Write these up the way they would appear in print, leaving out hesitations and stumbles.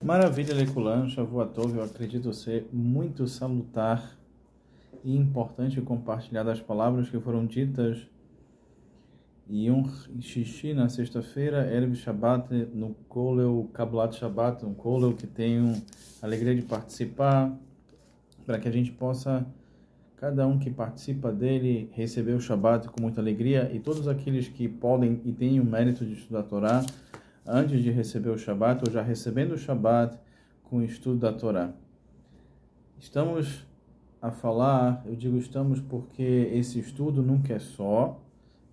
Maravilha, Leculan, Shavuatov, eu acredito ser muito salutar e importante compartilhar das palavras que foram ditas em Yom Shishi na sexta-feira, Erev Shabbat, no Kolel Kabbalat Shabbat, um Kolel que tenho a alegria de participar, para que a gente possa, cada um que participa dele, receber o Shabbat com muita alegria, e todos aqueles que podem e têm o mérito de estudar a Torá, antes de receber o Shabat, ou já recebendo o Shabat com o estudo da Torá. Estamos a falar, eu digo estamos porque esse estudo nunca é só,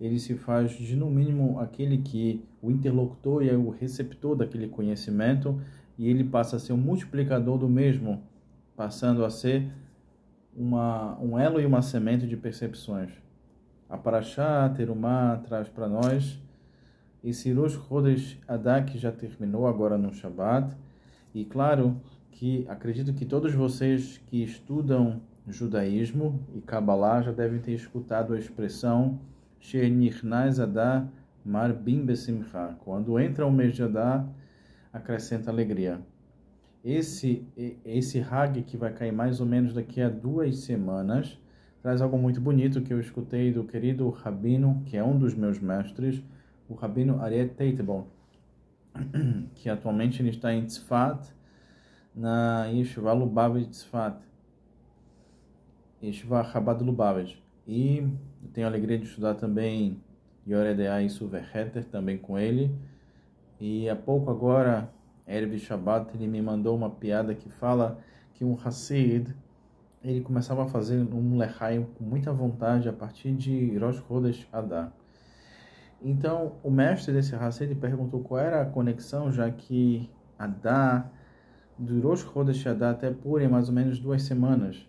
ele se faz de no mínimo aquele que o interlocutor é o receptor daquele conhecimento, e ele passa a ser um multiplicador do mesmo, passando a ser um elo e uma semente de percepções. A Parashá Terumá traz para nós esse Rosh Chodesh Adar que já terminou agora no Shabbat, e claro que acredito que todos vocês que estudam judaísmo e Kabbalah já devem ter escutado a expressão She'nichnaz Adar Marbim Besimcha, quando entra o mês de Adar, acrescenta alegria. Esse Hag que vai cair mais ou menos daqui a 2 semanas traz algo muito bonito que eu escutei do querido Rabino, que é um dos meus mestres, o Rabino Aryeh Teitelbaum, que atualmente ele está em Tzfat, na Yeshiva Lubavitch Tzfat, Yeshiva Chabad Lubavitch, e eu tenho a alegria de estudar também Yoredea e Suverheter também com ele, e há pouco agora, Erev Shabbat, ele me mandou uma piada que fala que um Hassid, ele começava a fazer um lechaim com muita vontade a partir de Rosh Chodesh Adar. Então, o mestre desse Hassid perguntou qual era a conexão, já que Adar, do Rosh Chodesh Adar até Purim, mais ou menos 2 semanas.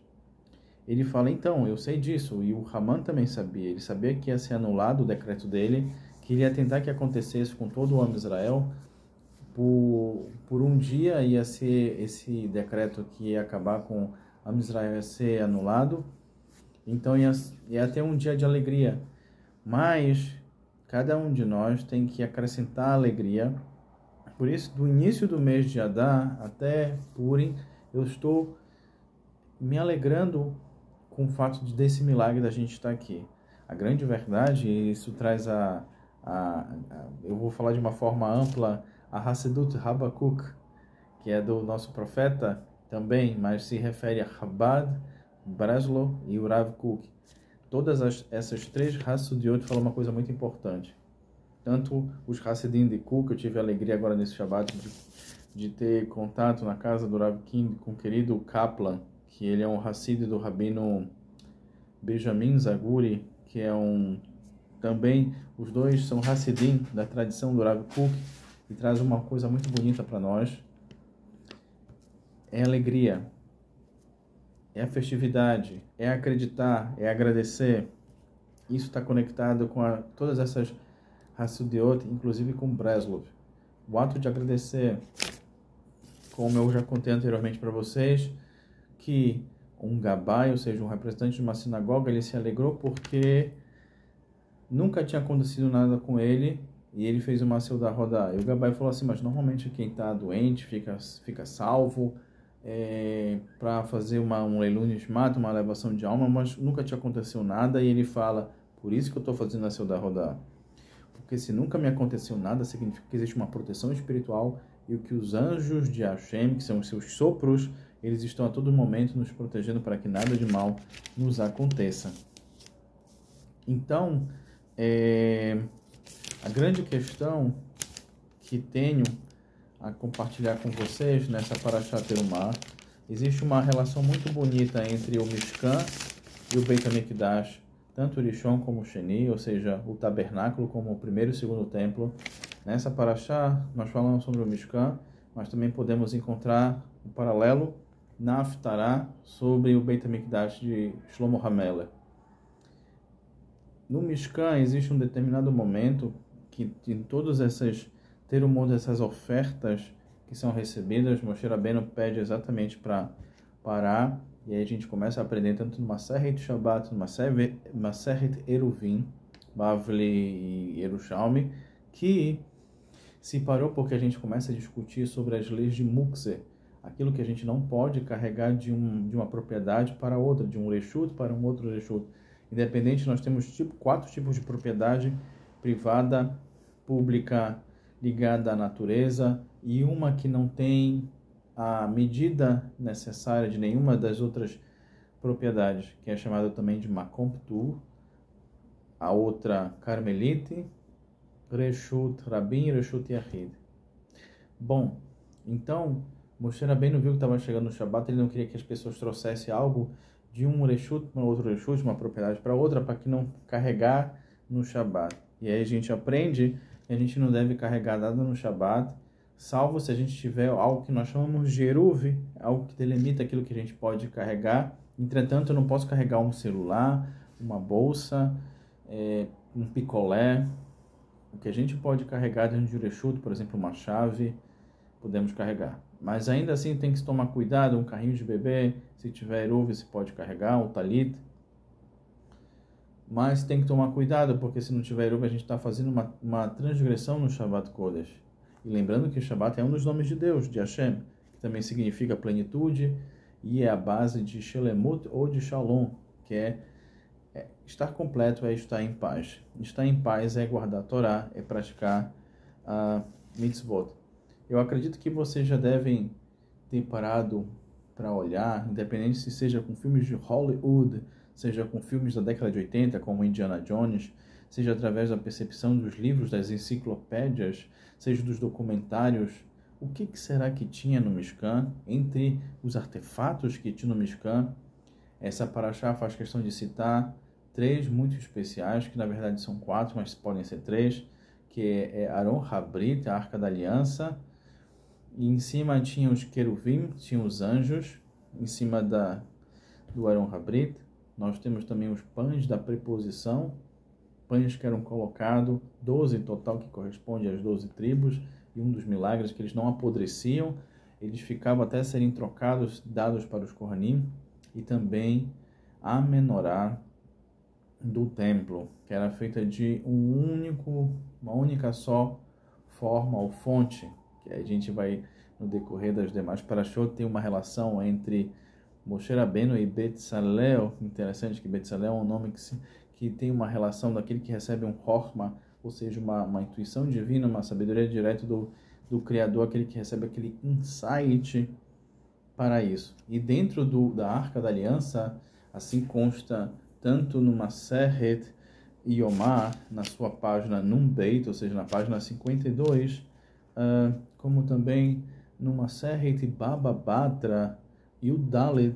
Ele fala, então, eu sei disso, e o Haman também sabia. Ele sabia que ia ser anulado o decreto dele, que ele ia tentar que acontecesse com todo o homem de Israel. Por um dia ia ser esse decreto que ia acabar com o homem de Israel, ia ser anulado. Então, ia ter um dia de alegria. Mas cada um de nós tem que acrescentar alegria. Por isso, do início do mês de Adar até Purim, eu estou me alegrando com o fato desse milagre da gente estar aqui. A grande verdade, e isso traz eu vou falar de uma forma ampla, a Hassedut Habakuk, que é do nosso profeta também, mas se refere a Chabad, Breslau e o Rav Kook. Todas essas 3 Hassidiot falam uma coisa muito importante. Tanto os Hassidim de Kook, eu tive a alegria agora nesse Shabbat de ter contato na casa do Rav King com o querido Kaplan, que ele é um Hassid do Rabino Benjamin Zaguri, que é também, os dois são Hassidim da tradição do Rav Kook, e traz uma coisa muito bonita para nós. É alegria, é a festividade, é acreditar, é agradecer. Isso está conectado com todas essas Hassidiot, inclusive com Breslov. O ato de agradecer, como eu já contei anteriormente para vocês, que um gabai, ou seja, um representante de uma sinagoga, ele se alegrou porque nunca tinha acontecido nada com ele, e ele fez uma Seudah Rodá. E o gabai falou assim, mas normalmente quem está doente fica salvo para fazer um Leilun Nishmat, uma elevação de alma, mas nunca tinha acontecido nada, e ele fala, por isso que eu estou fazendo a Seudah Rodá. Porque se nunca me aconteceu nada, significa que existe uma proteção espiritual, e o que os anjos de Hashem, que são os seus sopros, eles estão a todo momento nos protegendo para que nada de mal nos aconteça. Então, a grande questão que tenho a compartilhar com vocês nessa Parashá Terumá, existe uma relação muito bonita entre o Mishkan e o Beit HaMikdash, tanto o Rishon como o Sheni, ou seja, o tabernáculo como o primeiro e segundo templo. Nessa Parashá, nós falamos sobre o Mishkan, mas também podemos encontrar um paralelo na Haftarah sobre o Beit HaMikdash de Shlomo HaMelech. No Mishkan existe um determinado momento que em todas essas essas ofertas que são recebidas, Moshe Rabbeinu pede exatamente para parar, e aí a gente começa a aprender tanto no Masechet Shabbat, no Masechet Eruvin, Bavli e Yerushalmi, que Se parou porque a gente começa a discutir sobre as leis de Muktzeh, aquilo que a gente não pode carregar de uma propriedade para outra, de um reshut para um outro reshut. Independente, nós temos 4 tipos de propriedade: privada, pública, ligada à natureza, e uma que não tem a medida necessária de nenhuma das outras propriedades, que é chamada também de Makom Ptur, a outra Carmelite, Reshut Rabin e Reshut Yahid. Bom, então, Moshe Rabbeinu viu que estava chegando no Shabat, ele não queria que as pessoas trouxessem algo de um Reshut para outro Reshut, de uma propriedade para outra, para que não carregar no Shabat. E aí a gente aprende que a gente não deve carregar nada no Shabat, salvo se a gente tiver algo que nós chamamos de Eruv, algo que delimita aquilo que a gente pode carregar. Entretanto, eu não posso carregar um celular, uma bolsa, um picolé. O que a gente pode carregar dentro de um reshut, por exemplo, uma chave, podemos carregar. Mas ainda assim tem que se tomar cuidado, um carrinho de bebê, se tiver eruv, se pode carregar, um talit. Mas tem que tomar cuidado, porque se não tiver eruv, a gente está fazendo uma transgressão no Shabbat Kodesh. E lembrando que o Shabbat é um dos nomes de Deus, de Hashem, que também significa plenitude, e é a base de Shelemut ou de Shalom, que é estar completo, é estar em paz. Estar em paz é guardar a Torá, é praticar a mitzvot. Eu acredito que vocês já devem ter parado para olhar, independente se seja com filmes de Hollywood, seja com filmes da década de 80, como Indiana Jones, seja através da percepção dos livros, das enciclopédias, seja dos documentários. O que será que tinha no Mishkan? Entre os artefatos que tinha no Mishkan, essa paraxá faz questão de citar 3 muito especiais, que na verdade são 4, mas podem ser 3, que é Aron Habrit, a Arca da Aliança, e em cima tinha os queruvim, tinham os anjos, em cima do Aron Habrit. Nós temos também os pães da preposição, pães que eram colocados, 12 em total, que corresponde às 12 tribos, e um dos milagres que eles não apodreciam, eles ficavam até serem trocados, dados para os Kohanim, e também a menorá do templo, que era feita de uma única só forma ou fonte, que a gente vai, no decorrer das demais parashot, tem uma relação entre Moshe Rabbeinu e Betzalel. Interessante que Betzalel é um nome que tem uma relação daquele que recebe um Chokhmah, ou seja, uma intuição divina, uma sabedoria direta do Criador, aquele que recebe aquele insight para isso. E dentro da Arca da Aliança, assim consta tanto no Maseret Yomar, na sua página Nun Beit, ou seja, na página 52, como também no Maseret Baba Batra Yudaled,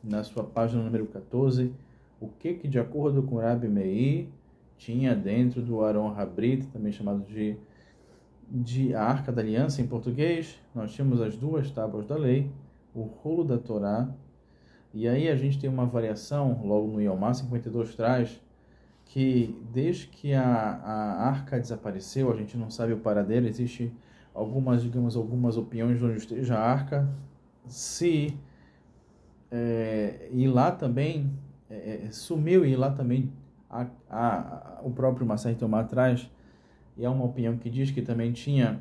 na sua página número 14, o que de acordo com Rabi Meir, tinha dentro do Aron Habrit, também chamado de a Arca da Aliança em português. Nós tínhamos as 2 tábuas da lei, o rolo da Torá, e aí a gente tem uma variação, logo no Yomá 52 traz, que desde que a arca desapareceu, a gente não sabe o paradeiro, existe algumas opiniões de onde esteja a arca, e lá também, sumiu, e lá também o próprio Maseret Yomá traz, e há uma opinião que diz que também tinha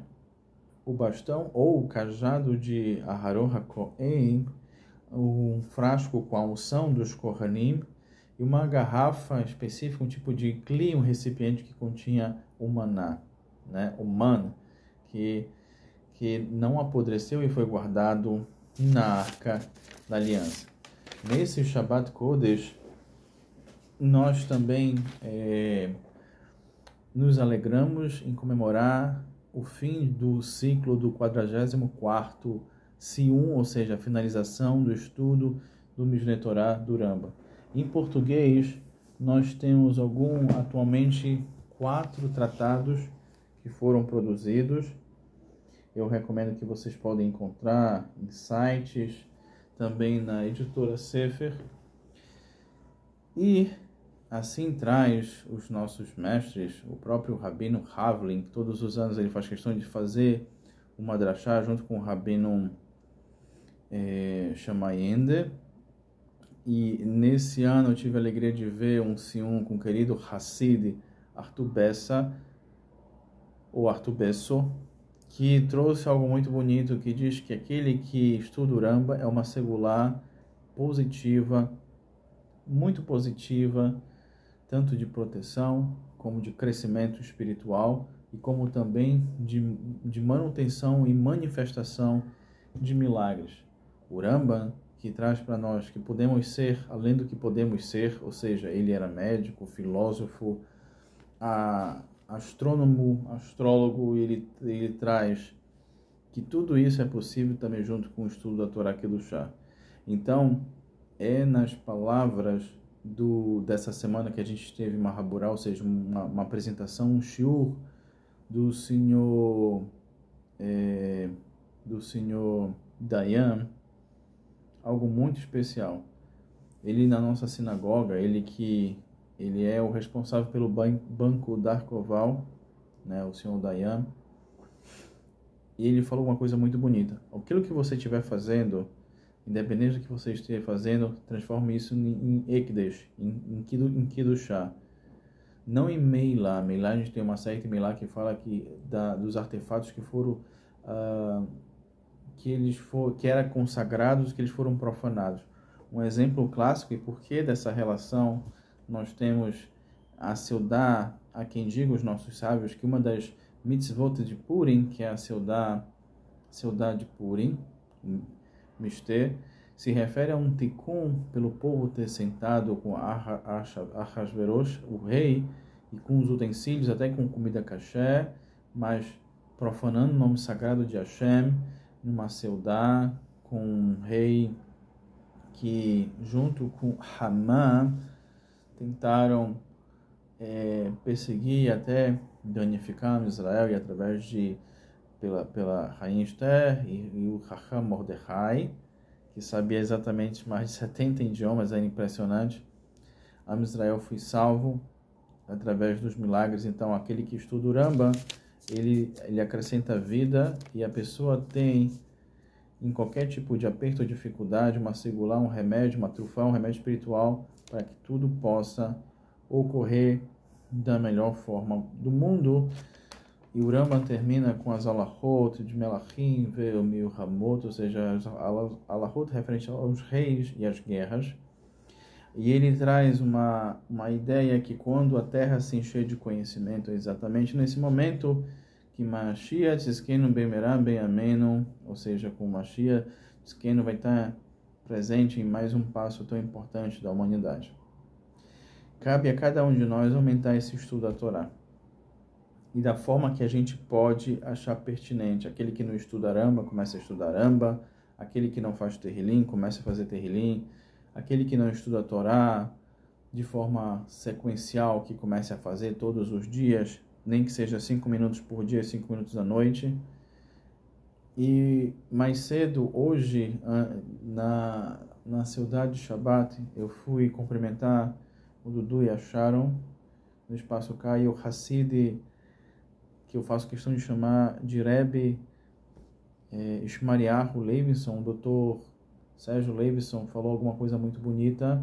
o bastão ou o cajado de Aharon HaKohen, um frasco com a unção dos Kohanim, e uma garrafa específica, um tipo de kli, um recipiente que continha o maná, né? O man, que não apodreceu e foi guardado na Arca da Aliança. Nesse Shabbat Kodesh, nós também nos alegramos em comemorar o fim do ciclo do 44º Sium, ou seja, a finalização do estudo do Mishneh Torah do Ramba. Em português, nós temos atualmente 4 tratados que foram produzidos. Eu recomendo que vocês podem encontrar em sites, também na editora Sefer. E assim traz os nossos mestres, o próprio Rabino Havlin, que todos os anos ele faz questão de fazer uma drachá junto com o Rabino Shamayende. E nesse ano eu tive a alegria de ver um sium com o querido Hassid Arthur Bessa, ou Arthur Besso, que trouxe algo muito bonito, que diz que aquele que estuda o Ramba é uma segular positiva, muito positiva, tanto de proteção, como de crescimento espiritual, e como também de manutenção e manifestação de milagres. O Rambam, que traz para nós que podemos ser além do que podemos ser, ou seja, ele era médico, filósofo, astrônomo, astrólogo, ele traz que tudo isso é possível também junto com o estudo da Torá Kedushá. Então, é nas palavras dessa semana que a gente teve uma Mahaburá, ou seja, uma apresentação, um shiur do senhor Dayan, algo muito especial. Ele na nossa sinagoga, ele é o responsável pelo banco Darkoval, né, o senhor Dayan, e ele falou uma coisa muito bonita. Aquilo que você estiver fazendo, independente do que você esteja fazendo, transforme isso em Ekdesh, em Kiddushá. Não em Meilá. Meilá, a gente tem uma série de Meilá que fala dos artefatos que foram que eram consagrados, que eles foram profanados. Um exemplo clássico, e por que dessa relação, nós temos a Seudá, a quem diga os nossos sábios, que uma das mitzvot de Purim, que é a Seudá de Purim, Mister, se refere a um tikkun pelo povo ter sentado com Ahasverosh, o rei, e com os utensílios, até com comida kasher, mas profanando o nome sagrado de Hashem, numa Seudá, com um rei que, junto com Hamã, tentaram perseguir e até danificar Israel, e através pela rainha Esther e o Chacham Mordecai, que sabia exatamente mais de 70 idiomas, era impressionante. Israel foi salvo através dos milagres. Então, aquele que estuda o Rambam, ele acrescenta vida, e a pessoa tem, em qualquer tipo de aperto ou dificuldade, uma segular, um remédio, uma trufá, um remédio espiritual, para que tudo possa ocorrer da melhor forma do mundo. E o Rambam termina com as alahot de Melachim, Ve'omil Ramot, ou seja, as alahot referente aos reis e às guerras. E ele traz uma ideia que quando a terra se encher de conhecimento, é exatamente nesse momento que Mashiach Tzidkenu Bemerá Ben Amenu, ou seja, com Mashiach Tzidkenu vai estar presente em mais um passo tão importante da humanidade. Cabe a cada um de nós aumentar esse estudo da Torá, e da forma que a gente pode achar pertinente. Aquele que não estuda Ramba, começa a estudar Ramba. Aquele que não faz Terrilim, começa a fazer Terrilim. Aquele que não estuda a Torá de forma sequencial, que comece a fazer todos os dias, nem que seja 5 minutos por dia, 5 minutos à noite. E mais cedo, hoje, na cidade de Shabbat, eu fui cumprimentar o Dudu e a Sharon, no Espaço Kai, o Hassid, que eu faço questão de chamar de Rebbe Ishmariahu Levinson. O Dr. Sérgio Levinson falou alguma coisa muito bonita,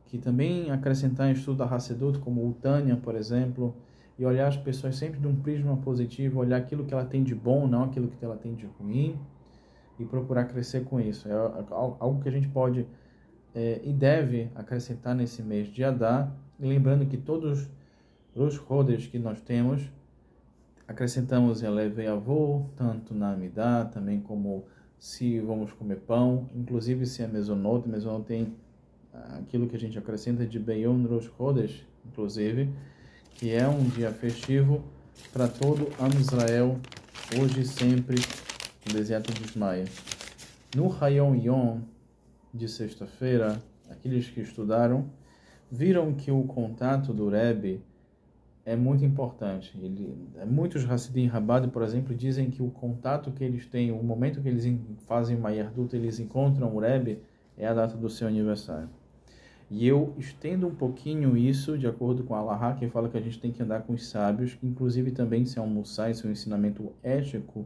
que também acrescentar em estudo da Hassedut, como o Tânia, por exemplo, e olhar as pessoas sempre de um prisma positivo, olhar aquilo que ela tem de bom, não aquilo que ela tem de ruim, e procurar crescer com isso. É algo que a gente pode e deve acrescentar nesse mês de Adar, lembrando que todos os rodes que nós temos, acrescentamos Eleve Avô, tanto na Amidá, também como se vamos comer pão, inclusive se é Mesonot tem aquilo que a gente acrescenta de Beyon Rosh Chodesh, inclusive, que é um dia festivo para todo Am Israel, hoje e sempre, no deserto de Ismael. No Hayom Yom de sexta-feira, aqueles que estudaram viram que o contato do Rebbe é muito importante. Muitos Hassidim Rabbad, por exemplo, dizem que o contato que eles têm, o momento que eles fazem uma Yardut, eles encontram o Rebbe, é a data do seu aniversário. E eu estendo um pouquinho isso de acordo com a Allahá, que fala que a gente tem que andar com os sábios, que inclusive também se é um Mussai, se é um ensinamento ético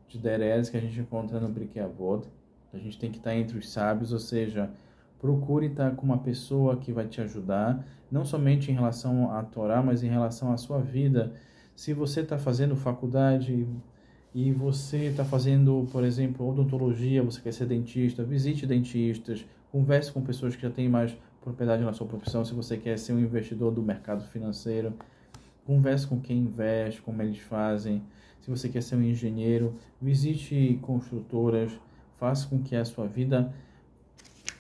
de Derez, que a gente encontra no Pirkei Avot. A gente tem que estar entre os sábios, ou seja, procure estar com uma pessoa que vai te ajudar, não somente em relação à Torá, mas em relação à sua vida. Se você está fazendo faculdade e você está fazendo, por exemplo, odontologia, você quer ser dentista, visite dentistas, converse com pessoas que já têm mais propriedade na sua profissão. Se você quer ser um investidor do mercado financeiro, converse com quem investe, como eles fazem. Se você quer ser um engenheiro, visite construtoras, faça com que a sua vida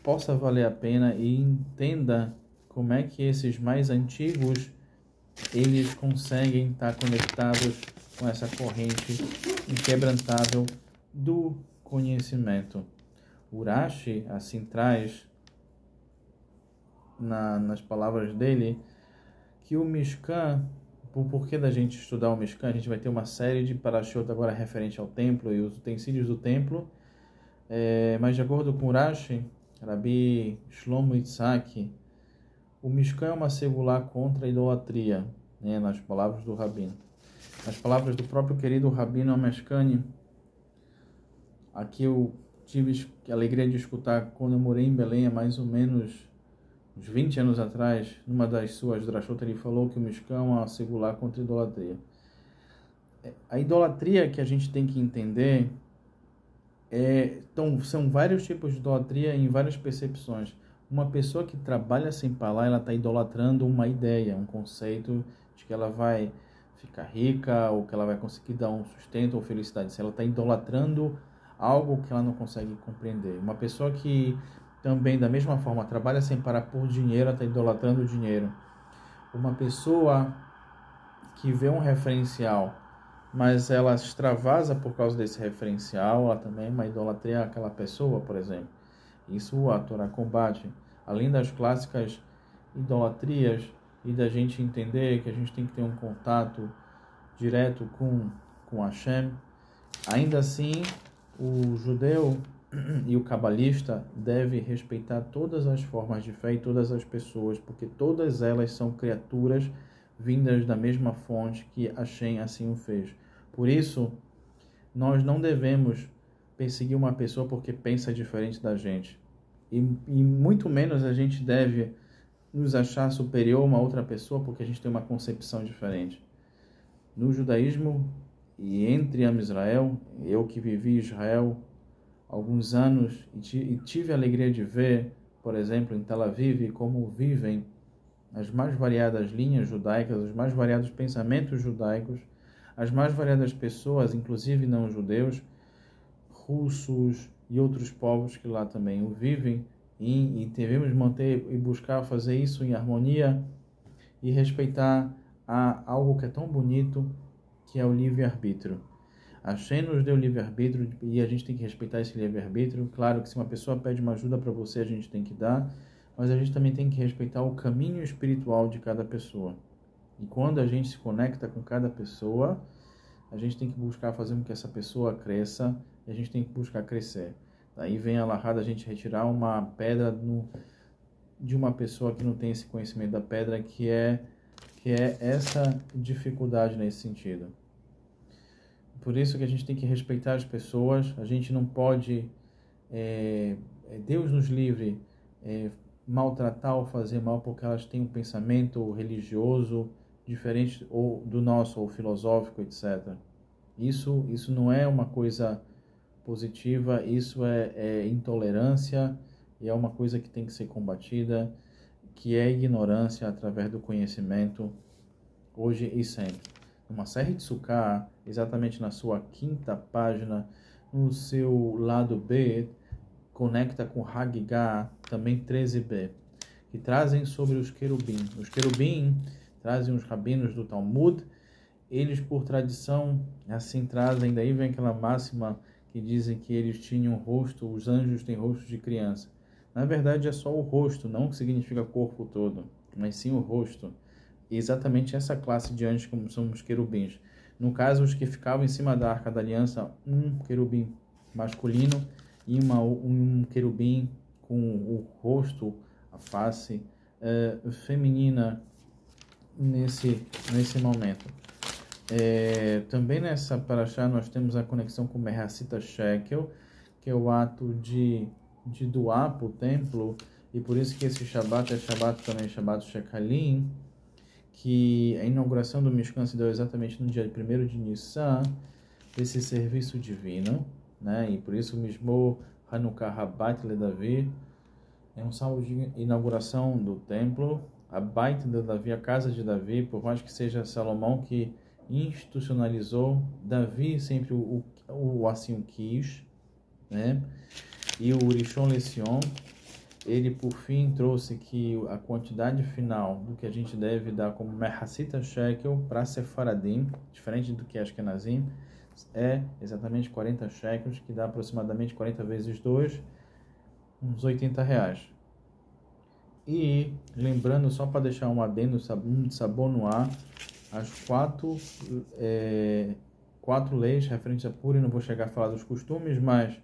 possa valer a pena e entenda como é que esses mais antigos eles conseguem estar conectados com essa corrente inquebrantável do conhecimento. Urashi assim traz nas palavras dele que o Mishkan, o porquê da gente estudar o Mishkan, a gente vai ter uma série de parashot agora referente ao templo e os utensílios do templo, mas de acordo com Urashi, Rabi Shlomo Yitzhak, o Mishkan é uma segular contra a idolatria, né, nas palavras do Rabino. Nas palavras do próprio querido Rabino Ameshkani, aqui eu tive a alegria de escutar quando eu morei em Belém há mais ou menos uns 20 anos atrás, numa das suas drashot, ele falou que o Mishkan é uma segular contra a idolatria. A idolatria que a gente tem que entender são vários tipos de idolatria em várias percepções. Uma pessoa que trabalha sem parar, ela está idolatrando uma ideia, um conceito de que ela vai ficar rica ou que ela vai conseguir dar um sustento ou felicidade. Ela está idolatrando algo que ela não consegue compreender. Uma pessoa que também, da mesma forma, trabalha sem parar por dinheiro, ela está idolatrando o dinheiro. Uma pessoa que vê um referencial, mas ela extravasa por causa desse referencial, ela também é uma idolatria àquela pessoa, por exemplo. Isso a Torá combate. Além das clássicas idolatrias e da gente entender que a gente tem que ter um contato direto com Hashem, ainda assim, o judeu e o cabalista deve respeitar todas as formas de fé e todas as pessoas, porque todas elas são criaturas vindas da mesma fonte que Hashem assim o fez. Por isso, nós não devemos perseguir uma pessoa porque pensa diferente da gente. E muito menos a gente deve nos achar superior a uma outra pessoa porque a gente tem uma concepção diferente. No judaísmo e entre Israel, eu que vivi Israel alguns anos e tive a alegria de ver, por exemplo, em Tel Aviv, como vivem as mais variadas linhas judaicas, os mais variados pensamentos judaicos, as mais variadas pessoas, inclusive não judeus, russos e outros povos que lá também o vivem, e devemos manter e buscar fazer isso em harmonia e respeitar algo que é tão bonito, que é o livre-arbítrio. Hashem nos deu livre-arbítrio e a gente tem que respeitar esse livre-arbítrio. Claro que se uma pessoa pede uma ajuda para você, a gente tem que dar, mas a gente também tem que respeitar o caminho espiritual de cada pessoa. E quando a gente se conecta com cada pessoa, a gente tem que buscar fazer com que essa pessoa cresça e a gente tem que buscar crescer. Daí vem a lahá a gente retirar uma pedra de uma pessoa que não tem esse conhecimento da pedra, que é essa dificuldade nesse sentido. Por isso que a gente tem que respeitar as pessoas, a gente não pode, Deus nos livre, maltratar ou fazer mal porque elas têm um pensamento religioso diferente ou do nosso, ou filosófico, etc. Isso não é uma coisa positiva, isso é intolerância e é uma coisa que tem que ser combatida, que é ignorância através do conhecimento, hoje e sempre. Uma série de Sukkah, exatamente na sua 5ª página, no seu lado B, conecta com Hagigah, também 13b, que trazem sobre os querubim. Os querubim trazem os rabinos do Talmud, eles por tradição assim trazem, daí vem aquela máxima que dizem que eles tinham rosto, os anjos têm rosto de criança. Na verdade é só o rosto, não que significa corpo todo, mas sim o rosto. E exatamente essa classe de anjos como são os querubins. No caso, os que ficavam em cima da Arca da Aliança, um querubim masculino e um querubim com o rosto, a face feminina nesse momento. Também nessa paraxá nós temos a conexão com Merhasita Shekel, que é o ato de doar para o templo, e por isso que esse Shabat é Shabat também, Shabat Shekalim, que a inauguração do Mishkan se deu exatamente no dia 1º de Nissan, desse serviço divino, né? E por isso Mizmor Hanukkah Habat LeDavi é um salmo de inauguração do templo, a Bait de Davi, a casa de Davi, por mais que seja Salomão que institucionalizou, Davi sempre assim o quis, né? E o Rishon LeZion, ele por fim trouxe que a quantidade final do que a gente deve dar como Mehassita Shekel para Sefaradim, diferente do que Ashkenazim, é exatamente 40 shekels, que dá aproximadamente 40 vezes 2, uns R$80. E lembrando, só para deixar um adendo, um sabor no ar, as quatro leis referentes a Purim, não vou chegar a falar dos costumes, mas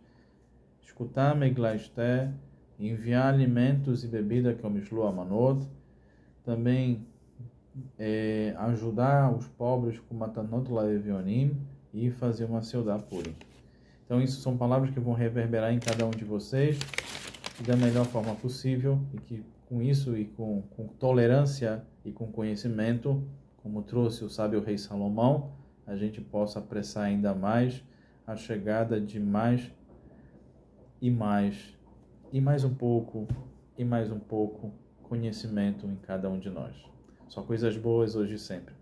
escutar Meglasté, enviar alimentos e bebida, que é o Mishlo Amanot, também ajudar os pobres com Matanot Laevionim e fazer uma Seudá Purim. Então isso são palavras que vão reverberar em cada um de vocês da melhor forma possível, e que com isso e com tolerância e com conhecimento, como trouxe o sábio rei Salomão, a gente possa apressar ainda mais a chegada de mais e mais, e mais um pouco, e mais um pouco conhecimento em cada um de nós. Só coisas boas hoje e sempre.